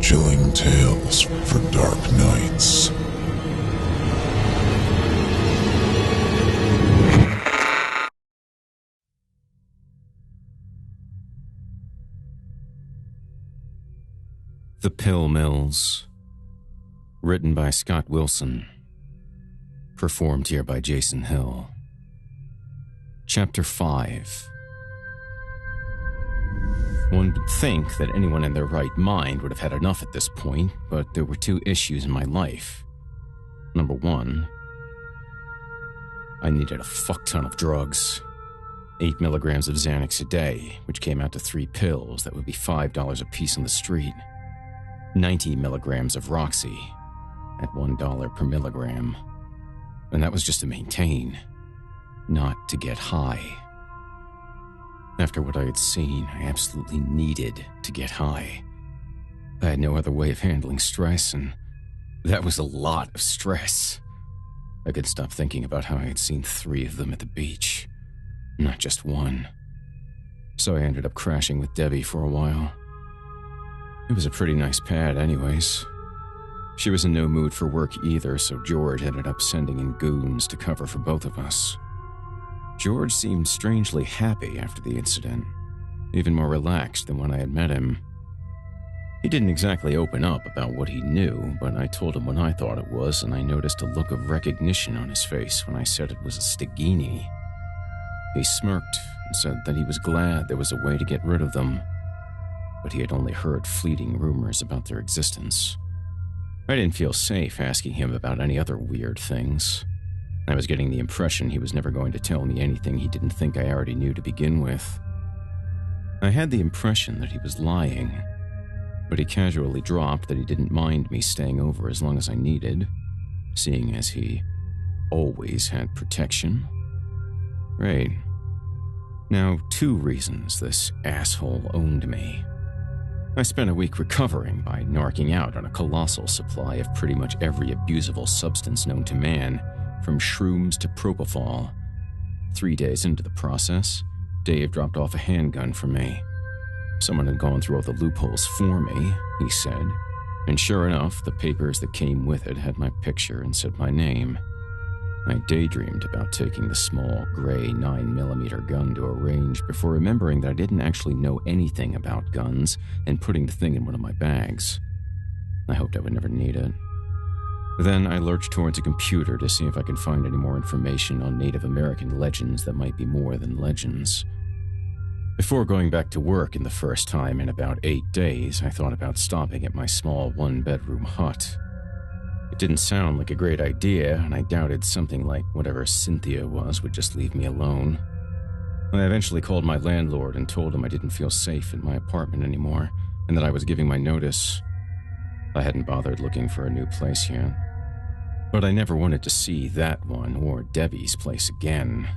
Chilling tales for dark nights. The Pill Mills. Written by Scott Wilson. Performed here by Jason Hill. Chapter 5. One would think that anyone in their right mind would have had enough at this point, but there were two issues in my life. Number one, I needed a fuck ton of drugs. 8 milligrams of Xanax a day, which came out to 3 pills that would be $5 a piece on the street. 90 milligrams of Roxy at $1 per milligram. And that was just to maintain, not to get high. After what I had seen, I absolutely needed to get high. I had no other way of handling stress, and that was a lot of stress. I couldn't stop thinking about how I had seen 3 of them at the beach, not just one. So I ended up crashing with Debbie for a while. It was a pretty nice pad anyways. She was in no mood for work either, so George ended up sending in goons to cover for both of us. George seemed strangely happy after the incident, even more relaxed than when I had met him. He didn't exactly open up about what he knew, but I told him what I thought it was, and I noticed a look of recognition on his face when I said it was a Stegini. He smirked and said that he was glad there was a way to get rid of them, but he had only heard fleeting rumors about their existence. I didn't feel safe asking him about any other weird things. I was getting the impression he was never going to tell me anything he didn't think I already knew to begin with. I had the impression that he was lying, but he casually dropped that he didn't mind me staying over as long as I needed, seeing as he always had protection. Right. Now, 2 reasons this asshole owned me. I spent a week recovering by narking out on a colossal supply of pretty much every abusable substance known to man, from shrooms to propofol. 3 days into the process, Dave dropped off a handgun for me. Someone had gone through all the loopholes for me, he said, and sure enough, the papers that came with it had my picture and said my name. I daydreamed about taking the small, gray 9mm gun to a range before remembering that I didn't actually know anything about guns and putting the thing in one of my bags. I hoped I would never need it. Then I lurched towards a computer to see if I could find any more information on Native American legends that might be more than legends. Before going back to work in the first time in about 8 days, I thought about stopping at my small 1-bedroom hut. It didn't sound like a great idea, and I doubted something like whatever Cynthia was would just leave me alone. I eventually called my landlord and told him I didn't feel safe in my apartment anymore, and that I was giving my notice. I hadn't bothered looking for a new place yet. But I never wanted to see that one or Debbie's place again.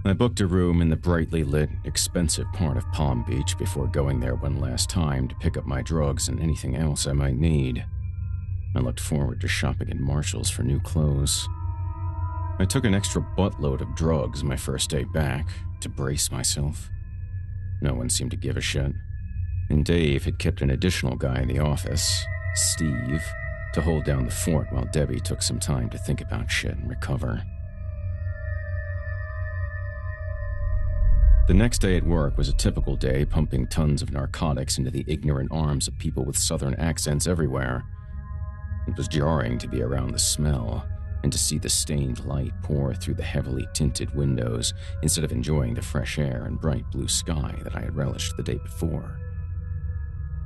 I booked a room in the brightly lit, expensive part of Palm Beach before going there one last time to pick up my drugs and anything else I might need. I looked forward to shopping at Marshall's for new clothes. I took an extra buttload of drugs my first day back to brace myself. No one seemed to give a shit, and Dave had kept an additional guy in the office, Steve, to hold down the fort while Debbie took some time to think about shit and recover. The next day at work was a typical day, pumping tons of narcotics into the ignorant arms of people with southern accents everywhere. It was jarring to be around the smell and to see the stained light pour through the heavily tinted windows instead of enjoying the fresh air and bright blue sky that I had relished the day before.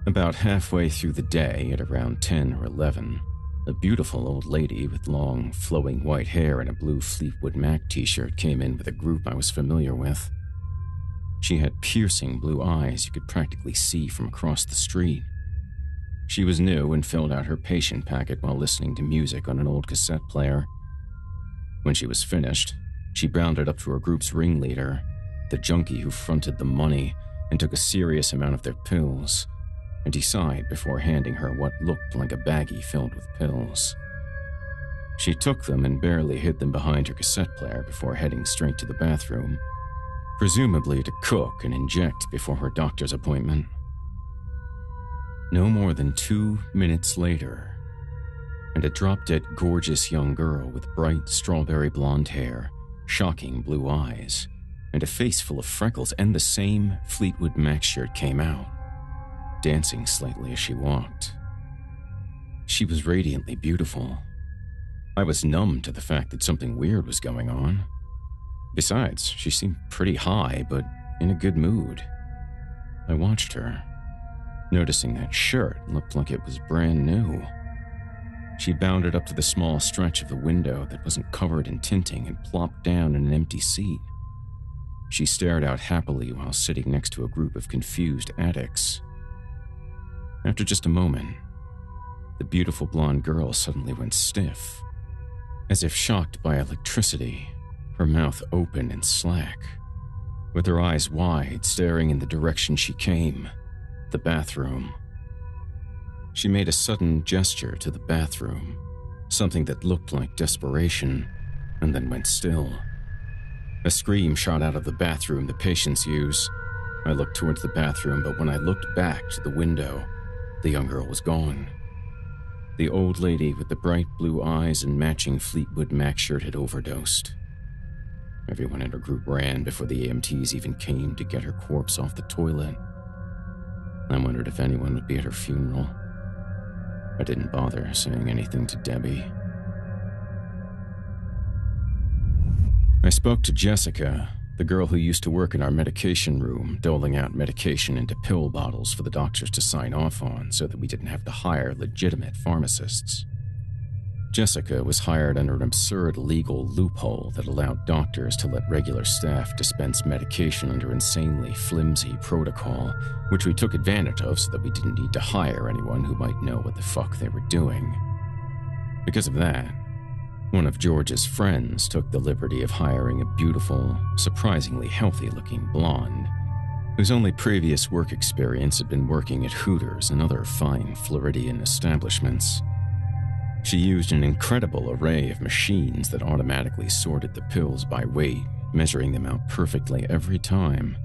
About halfway through the day, at around 10 or 11, a beautiful old lady with long, flowing white hair and a blue Fleetwood Mac t-shirt came in with a group I was familiar with. She had piercing blue eyes you could practically see from across the street. She was new and filled out her patient packet while listening to music on an old cassette player. When she was finished, she bounded up to her group's ringleader, the junkie who fronted the money, and took a serious amount of their pills, and he sighed before handing her what looked like a baggie filled with pills. She took them and barely hid them behind her cassette player before heading straight to the bathroom, presumably to cook and inject before her doctor's appointment. No more than 2 minutes later, and a drop-dead gorgeous young girl with bright strawberry blonde hair, shocking blue eyes, and a face full of freckles and the same Fleetwood Mac shirt came out, dancing slightly as she walked. She was radiantly beautiful. I was numb to the fact that something weird was going on. Besides, she seemed pretty high, but in a good mood. I watched her, noticing that shirt looked like it was brand new. She bounded up to the small stretch of the window that wasn't covered in tinting and plopped down in an empty seat. She stared out happily while sitting next to a group of confused addicts. After just a moment, the beautiful blonde girl suddenly went stiff. As if shocked by electricity, her mouth open and slack, with her eyes wide, staring in the direction she came, the bathroom. She made a sudden gesture to the bathroom, something that looked like desperation, and then went still. A scream shot out of the bathroom the patients use. I looked towards the bathroom, but when I looked back to the window, the young girl was gone. The old lady with the bright blue eyes and matching Fleetwood Mac shirt had overdosed. Everyone in her group ran before the EMTs even came to get her corpse off the toilet. I wondered if anyone would be at her funeral. I didn't bother saying anything to Debbie. I spoke to Jessica, the girl who used to work in our medication room, doling out medication into pill bottles for the doctors to sign off on so that we didn't have to hire legitimate pharmacists. Jessica was hired under an absurd legal loophole that allowed doctors to let regular staff dispense medication under insanely flimsy protocol, which we took advantage of so that we didn't need to hire anyone who might know what the fuck they were doing. Because of that, one of George's friends took the liberty of hiring a beautiful, surprisingly healthy-looking blonde, whose only previous work experience had been working at Hooters and other fine Floridian establishments. She used an incredible array of machines that automatically sorted the pills by weight, measuring them out perfectly every time.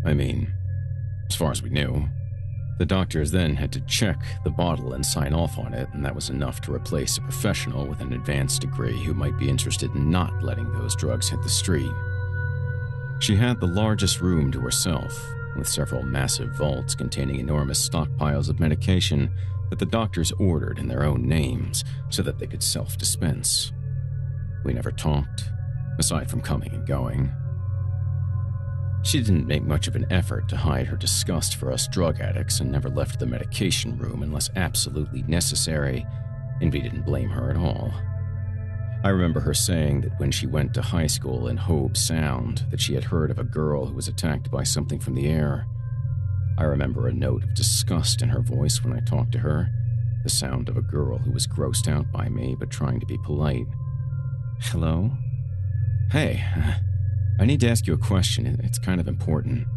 I mean, as far as we knew. The doctors then had to check the bottle and sign off on it, and that was enough to replace a professional with an advanced degree who might be interested in not letting those drugs hit the street. She had the largest room to herself, with several massive vaults containing enormous stockpiles of medication that the doctors ordered in their own names so that they could self-dispense. We never talked, aside from coming and going. She didn't make much of an effort to hide her disgust for us drug addicts and never left the medication room unless absolutely necessary, and we didn't blame her at all. I remember her saying that when she went to high school in Hobe Sound that she had heard of a girl who was attacked by something from the air. I remember a note of disgust in her voice when I talked to her, the sound of a girl who was grossed out by me but trying to be polite. "Hello? Hey, I need to ask you a question. It's kind of important."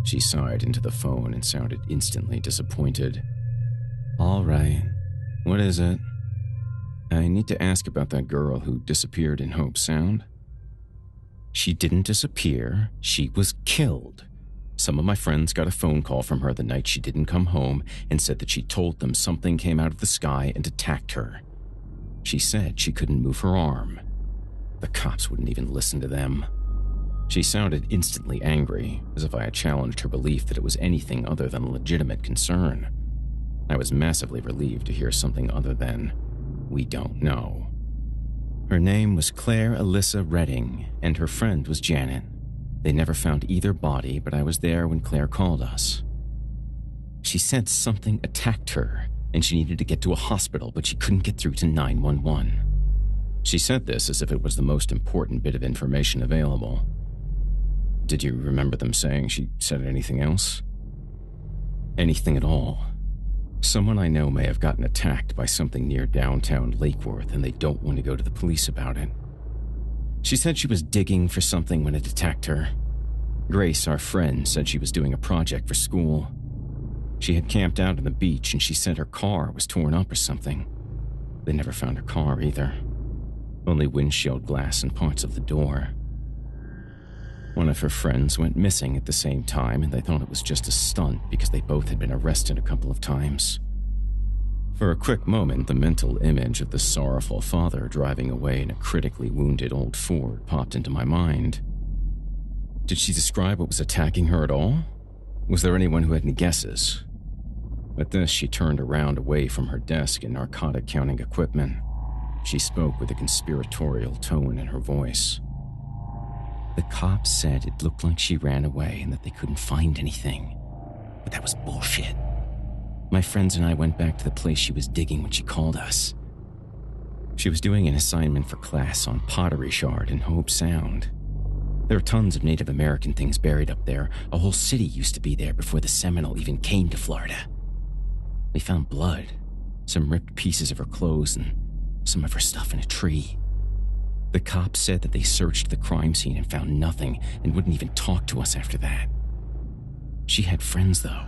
She sighed into the phone and sounded instantly disappointed. "All right. What is it?" "I need to ask about that girl who disappeared in Hobe Sound." "She didn't disappear. She was killed. Some of my friends got a phone call from her the night she didn't come home and said that she told them something came out of the sky and attacked her. She said she couldn't move her arm. The cops wouldn't even listen to them." She sounded instantly angry, as if I had challenged her belief that it was anything other than a legitimate concern. I was massively relieved to hear something other than, "We don't know." "Her name was Claire Alyssa Redding, and her friend was Janet. They never found either body, but I was there when Claire called us. She said something attacked her, and she needed to get to a hospital, but she couldn't get through to 911. She said this as if it was the most important bit of information available. Did you remember them saying she said anything else?" "Anything at all. Someone I know may have gotten attacked by something near downtown Lake Worth, and they don't want to go to the police about it. She said she was digging for something when it attacked her. Grace, our friend, said she was doing a project for school. She had camped out on the beach, and she said her car was torn up or something. They never found her car either. Only windshield glass and parts of the door." One of her friends went missing at the same time, and they thought it was just a stunt because they both had been arrested a couple of times. For a quick moment, the mental image of the sorrowful father driving away in a critically wounded old Ford popped into my mind. Did she describe what was attacking her at all? Was there anyone who had any guesses? At this, she turned around away from her desk and narcotic counting equipment. She spoke with a conspiratorial tone in her voice. The cops said it looked like she ran away and that they couldn't find anything. But that was bullshit. My friends and I went back to the place she was digging when she called us. She was doing an assignment for class on Pottery Shard in Hope Sound. There are tons of Native American things buried up there. A whole city used to be there before the Seminole even came to Florida. We found blood, some ripped pieces of her clothes, and some of her stuff in a tree. The cops said that they searched the crime scene and found nothing and wouldn't even talk to us after that. She had friends, though,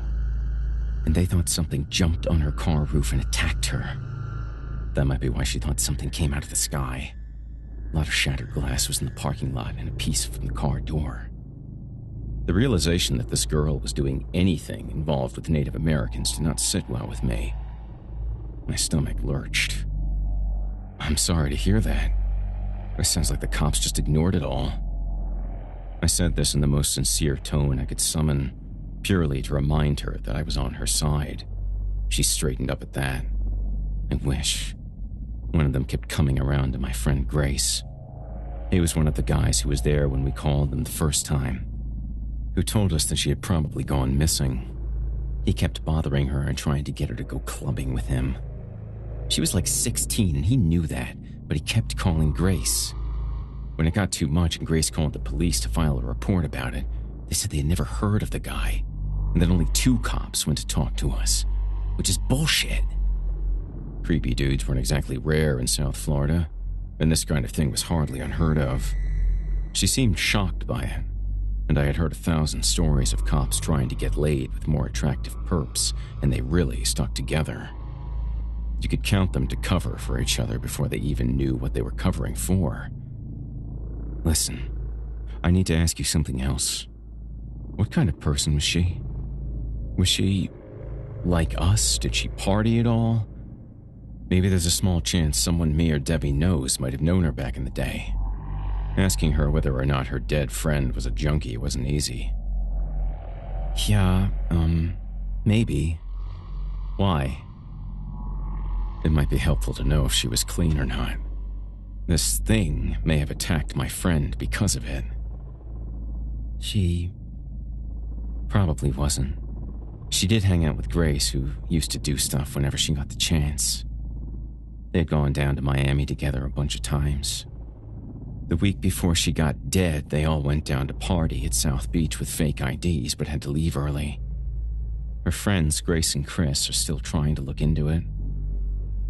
and they thought something jumped on her car roof and attacked her. That might be why she thought something came out of the sky. A lot of shattered glass was in the parking lot and a piece from the car door. The realization that this girl was doing anything involved with Native Americans did not sit well with me. My stomach lurched. I'm sorry to hear that. It sounds like the cops just ignored it all. I said this in the most sincere tone I could summon, purely to remind her that I was on her side. She straightened up at that. I wish. One of them kept coming around to my friend Grace. He was one of the guys who was there when we called them the first time, who told us that she had probably gone missing. He kept bothering her and trying to get her to go clubbing with him. She was like 16 and he knew that, but he kept calling Grace. When it got too much and Grace called the police to file a report about it, they said they had never heard of the guy, and that only 2 cops went to talk to us, which is bullshit. Creepy dudes weren't exactly rare in South Florida, and this kind of thing was hardly unheard of. She seemed shocked by it, and I had heard 1,000 stories of cops trying to get laid with more attractive perps, and they really stuck together. You could count them to cover for each other before they even knew what they were covering for. Listen, I need to ask you something else. What kind of person was she? Was she like us? Did she party at all? Maybe there's a small chance someone me or Debbie knows might have known her back in the day. Asking her whether or not her dead friend was a junkie wasn't easy. Yeah, maybe. Why? It might be helpful to know if she was clean or not. This thing may have attacked my friend because of it. She probably wasn't. She did hang out with Grace, who used to do stuff whenever she got the chance. They'd gone down to Miami together a bunch of times. The week before she got dead, they all went down to party at South Beach with fake IDs, but had to leave early. Her friends, Grace and Chris, are still trying to look into it.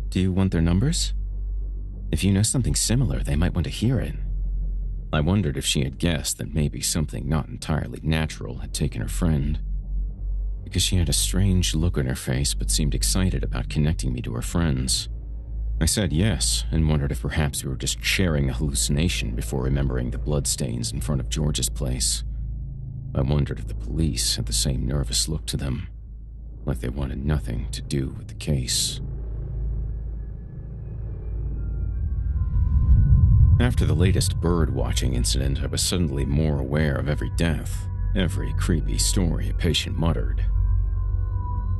Do you want their numbers? If you know something similar, they might want to hear it. I wondered if she had guessed that maybe something not entirely natural had taken her friend, because she had a strange look on her face but seemed excited about connecting me to her friends. I said yes, and wondered if perhaps we were just sharing a hallucination before remembering the bloodstains in front of George's place. I wondered if the police had the same nervous look to them, like they wanted nothing to do with the case. After the latest bird-watching incident, I was suddenly more aware of every death, every creepy story a patient muttered.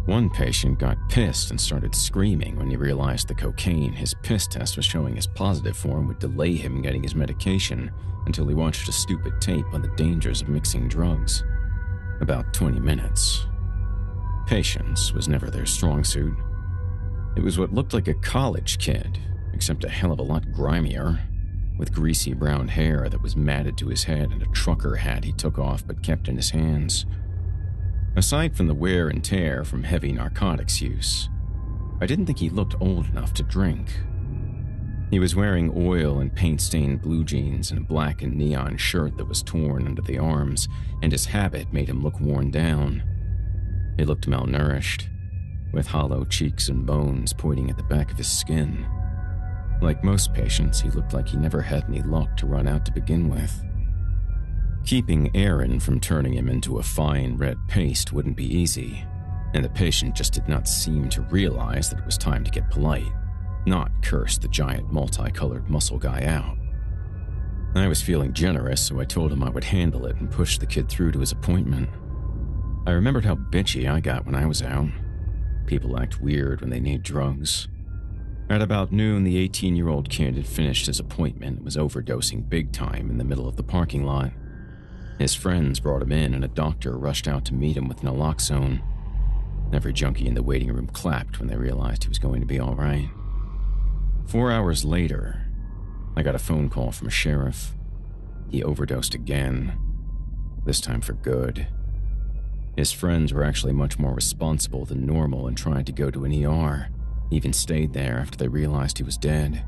One patient got pissed and started screaming when he realized the cocaine his piss test was showing as positive for him would delay him getting his medication until he watched a stupid tape on the dangers of mixing drugs. About 20 minutes. Patience was never their strong suit. It was what looked like a college kid, except a hell of a lot grimier, with greasy brown hair that was matted to his head and a trucker hat he took off but kept in his hands. Aside from the wear and tear from heavy narcotics use, I didn't think he looked old enough to drink. He was wearing oil and paint-stained blue jeans and a black and neon shirt that was torn under the arms, and his habit made him look worn down. He looked malnourished, with hollow cheeks and bones pointing at the back of his skin. Like most patients, he looked like he never had any luck to run out to begin with. Keeping Aaron from turning him into a fine red paste wouldn't be easy, and the patient just did not seem to realize that it was time to get polite, not curse the giant multicolored muscle guy out. I was feeling generous, so I told him I would handle it and push the kid through to his appointment. I remembered how bitchy I got when I was out. People act weird when they need drugs. At about noon, the 18-year-old kid had finished his appointment and was overdosing big time in the middle of the parking lot. His friends brought him in and a doctor rushed out to meet him with naloxone. Every junkie in the waiting room clapped when they realized he was going to be all right. 4 hours later, I got a phone call from a sheriff. He overdosed again, this time for good. His friends were actually much more responsible than normal and tried to go to an ER, even stayed there after they realized he was dead.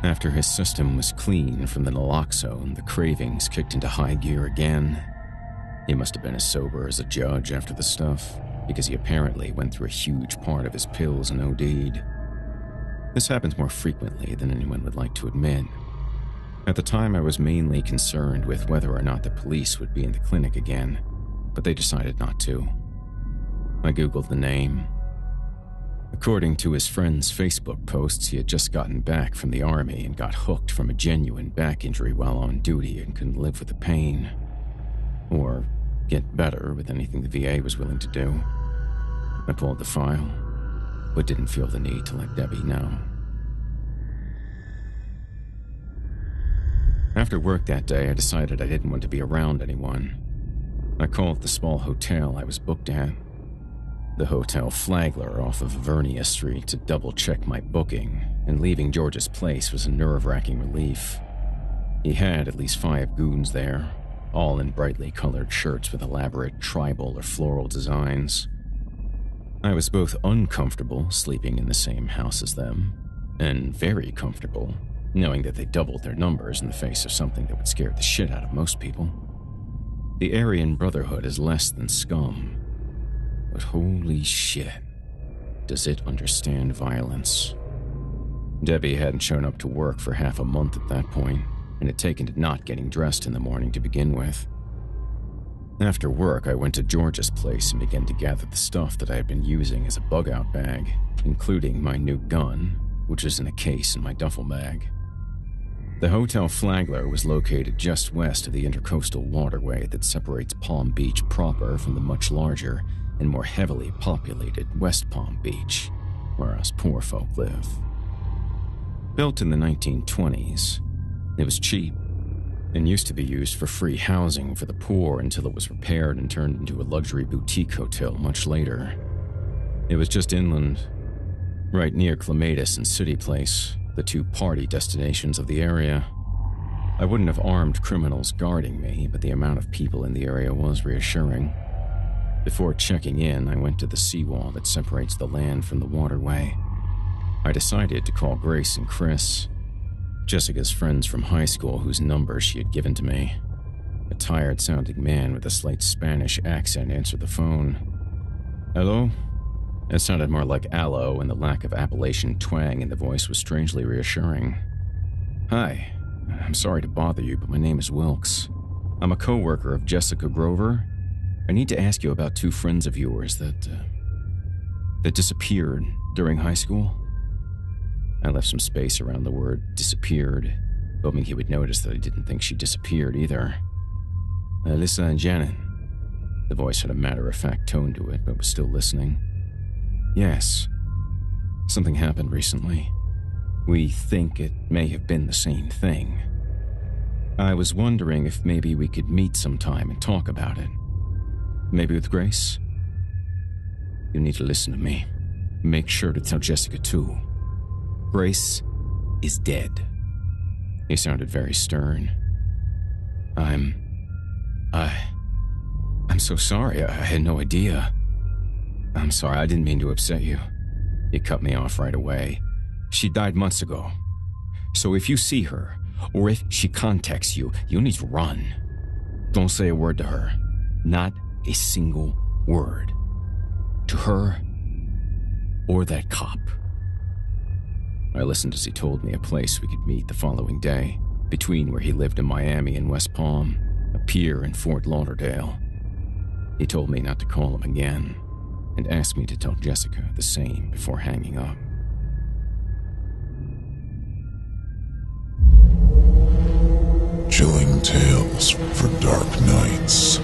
After his system was clean from the naloxone, the cravings kicked into high gear again. He must have been as sober as a judge after the stuff, because he apparently went through a huge part of his pills and OD'd. This happens more frequently than anyone would like to admit. At the time, I was mainly concerned with whether or not the police would be in the clinic again, but they decided not to. I Googled the name. According to his friend's Facebook posts, he had just gotten back from the army and got hooked from a genuine back injury while on duty and couldn't live with the pain. Or get better with anything the VA was willing to do. I pulled the file, but didn't feel the need to let Debbie know. After work that day, I decided I didn't want to be around anyone. I called the small hotel I was booked at, the Hotel Flagler off of Vernia Street, to double-check my booking, and leaving George's place was a nerve-wracking relief. He had at least 5 goons there, all in brightly colored shirts with elaborate tribal or floral designs. I was both uncomfortable sleeping in the same house as them, and very comfortable knowing that they doubled their numbers in the face of something that would scare the shit out of most people. The Aryan Brotherhood is less than scum, but holy shit, does it understand violence. Debbie hadn't shown up to work for half a month at that point, and had taken to not getting dressed in the morning to begin with. After work, I went to George's place and began to gather the stuff that I had been using as a bug-out bag, including my new gun, which was in a case in my duffel bag. The Hotel Flagler was located just west of the intercoastal waterway that separates Palm Beach proper from the much larger and more heavily populated West Palm Beach, where us poor folk live. Built in the 1920s, it was cheap and used to be used for free housing for the poor until it was repaired and turned into a luxury boutique hotel much later. It was just inland, right near Clematis and City Place, the 2 party destinations of the area. I wouldn't have armed criminals guarding me, but the amount of people in the area was reassuring. Before checking in, I went to the seawall that separates the land from the waterway. I decided to call Grace and Chris, Jessica's friends from high school whose number she had given to me. A tired-sounding man with a slight Spanish accent answered the phone. Hello? It sounded more like aloe, and the lack of Appalachian twang in the voice was strangely reassuring. Hi, I'm sorry to bother you, but my name is Wilkes. I'm a co-worker of Jessica Grover. I need to ask you about 2 friends of yours that disappeared during high school. I left some space around the word disappeared, hoping he would notice that I didn't think she disappeared either. Alyssa and Janet. The voice had a matter-of-fact tone to it, but was still listening. Yes. Something happened recently. We think it may have been the same thing. I was wondering if maybe we could meet sometime and talk about it. Maybe with Grace? You need to listen to me. Make sure to tell Jessica too. Grace is dead. He sounded very stern. I'm so sorry. I had no idea. I'm sorry, I didn't mean to upset you. He cut me off right away. She died months ago. So if you see her, or if she contacts you, you need to run. Don't say a word to her. Not a single word. To her, or that cop. I listened as he told me a place we could meet the following day, between where he lived in Miami and West Palm. a pier in Fort Lauderdale. He told me not to call him again and asked me to tell Jessica the same before hanging up. Chilling tales for dark nights.